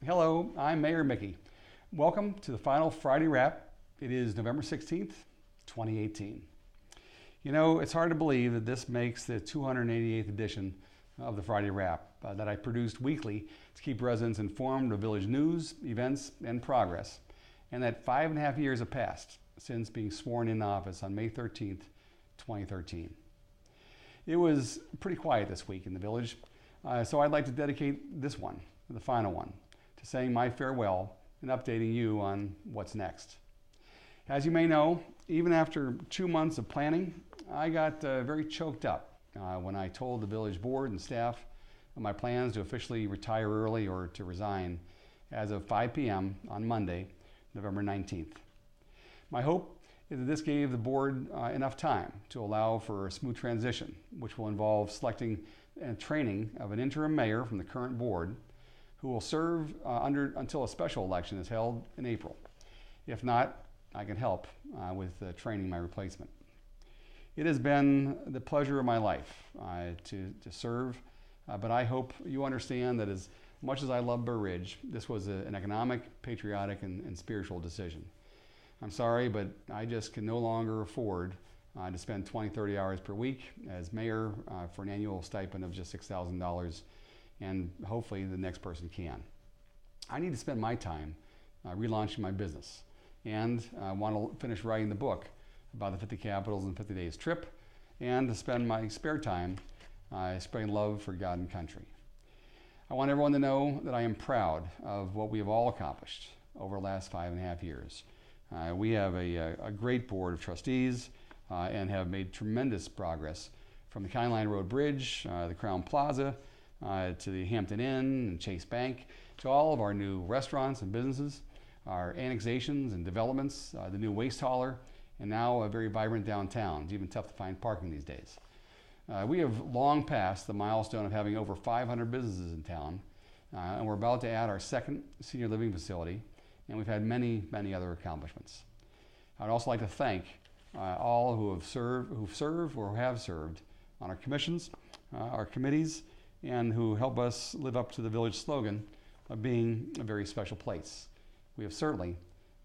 Hello, I'm Mayor Mickey. Welcome to the final Friday Wrap. It is November 16th, 2018. You know, it's hard to believe that this makes the 288th edition of the Friday Wrap that I produced weekly to keep residents informed of village news, events, and progress, and that 5.5 years have passed since being sworn in office on May 13th, 2013. It was pretty quiet this week in the village, so I'd like to dedicate this one, the final one, to saying my farewell and updating you on what's next. As you may know, even after 2 months of planning, I got very choked up when I told the village board and staff of my plans to officially retire early or to resign as of 5 p.m. on Monday, November 19th. My hope is that this gave the board enough time to allow for a smooth transition, which will involve selecting and training of an interim mayor from the current board who will serve until a special election is held in April. If not, I can help with training my replacement. It has been the pleasure of my life to serve, but I hope you understand that as much as I love Burr Ridge, this was an economic, patriotic, and spiritual decision. I'm sorry, but I just can no longer afford to spend 20, 30 hours per week as mayor for an annual stipend of just $6,000, and hopefully the next person can. I need to spend my time relaunching my business and want to finish writing the book about the 50 capitals and 50 days trip, and to spend my spare time spreading love for God and country. I want everyone to know that I am proud of what we have all accomplished over the last 5.5 years. We have a great board of trustees and have made tremendous progress from the County Line Road Bridge, the Crown Plaza, to the Hampton Inn and Chase Bank, to all of our new restaurants and businesses, our annexations and developments, the new waste hauler, and now a very vibrant downtown. It's even tough to find parking these days. We have long passed the milestone of having over 500 businesses in town, and we're about to add our second senior living facility, and we've had many, many other accomplishments. I'd also like to thank all who've served or have served on our commissions, our committees, and who help us live up to the village slogan of being a very special place. We have certainly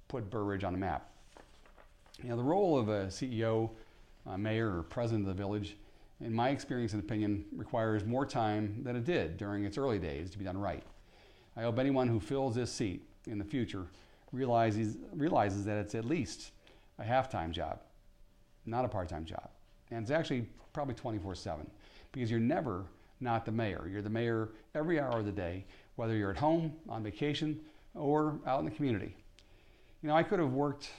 put Burr Ridge on the map. You know, the role of a CEO, mayor, or president of the village, in my experience and opinion, requires more time than it did during its early days to be done right. I hope anyone who fills this seat in the future realizes that it's at least a half-time job, not a part-time job. And it's actually probably 24/7, because you're never not the mayor. You're the mayor every hour of the day, whether you're at home, on vacation, or out in the community. You know, I could have worked,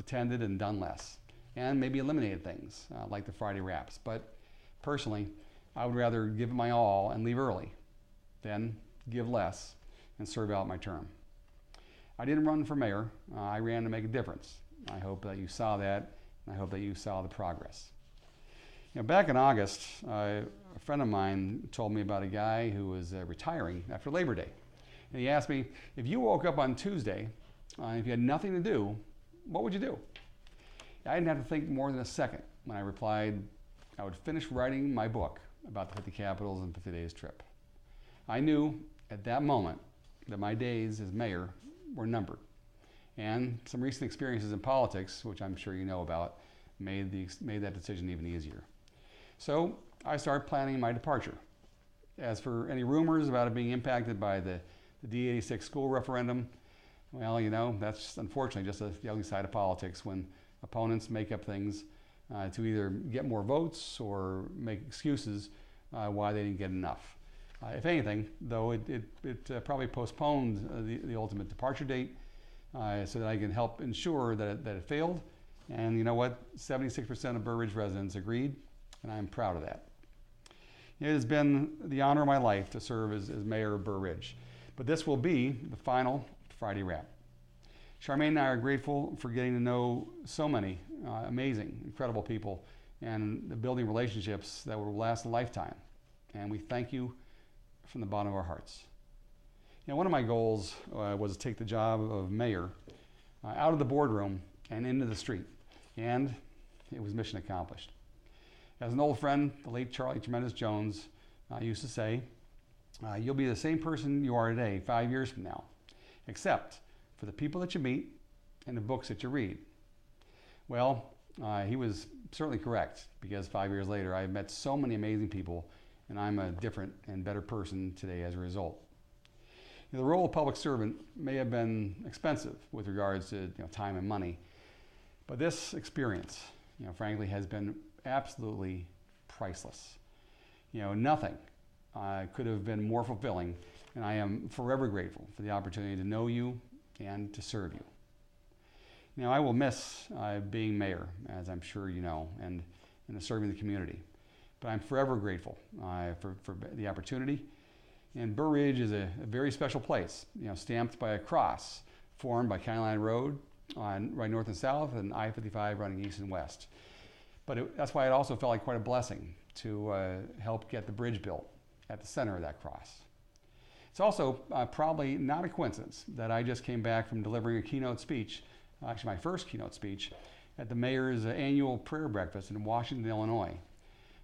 attended, and done less, and maybe eliminated things like the Friday Wraps. But personally, I would rather give it my all and leave early than give less and serve out my term. I didn't run for mayor. I ran to make a difference. I hope that you saw that, and I hope that you saw the progress. You know, back in August, a friend of mine told me about a guy who was retiring after Labor Day. And he asked me, if you woke up on Tuesday, if you had nothing to do, what would you do? I didn't have to think more than a second when I replied, I would finish writing my book about the 50 capitals and 50 days trip. I knew at that moment that my days as mayor were numbered. And some recent experiences in politics, which I'm sure you know about, made that decision even easier. So I started planning my departure. As for any rumors about it being impacted by the D86 school referendum, well, you know, that's unfortunately just the ugly side of politics when opponents make up things to either get more votes or make excuses why they didn't get enough. If anything, though, it probably postponed the ultimate departure date so that I can help ensure that it failed. And you know what? 76% of Burr Ridge residents agreed, and I'm proud of that. It has been the honor of my life to serve as mayor of Burr Ridge, but this will be the final Friday Wrap. Charmaine and I are grateful for getting to know so many amazing, incredible people and building relationships that will last a lifetime. And we thank you from the bottom of our hearts. You know, one of my goals was to take the job of mayor out of the boardroom and into the street, and it was mission accomplished. As an old friend, the late Charlie Tremendous Jones used to say, You'll be the same person you are today 5 years from now, except for the people that you meet and the books that you read. Well, he was certainly correct, because 5 years later I've met so many amazing people, and I'm a different and better person today as a result. The role of public servant may have been expensive with regards to time and money, but this experience, frankly, has been absolutely priceless. Nothing could have been more fulfilling, and I am forever grateful for the opportunity to know you and to serve you. Now, I will miss being mayor, as I'm sure you know, and serving the community, but I'm forever grateful for the opportunity. And Burr Ridge is a very special place, stamped by a cross formed by County Line Road on right north and south, and I-55 running east and west. But that's why it also felt like quite a blessing to help get the bridge built at the center of that cross. It's also probably not a coincidence that I just came back from delivering a keynote speech, actually my first keynote speech, at the mayor's annual prayer breakfast in Washington, Illinois.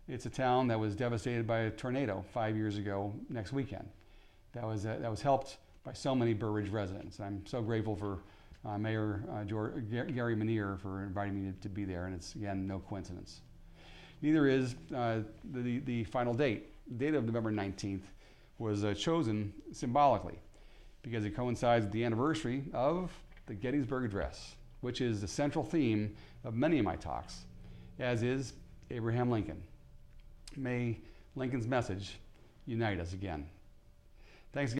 It's a town that was devastated by a tornado 5 years ago next weekend. That was helped by so many Burr Ridge residents. I'm so grateful for Mayor Gary Manier for inviting me to be there, and it's, again, no coincidence. Neither is the final date. The date of November 19th was chosen symbolically because it coincides with the anniversary of the Gettysburg Address, which is the central theme of many of my talks, as is Abraham Lincoln. May Lincoln's message unite us again. Thanks again.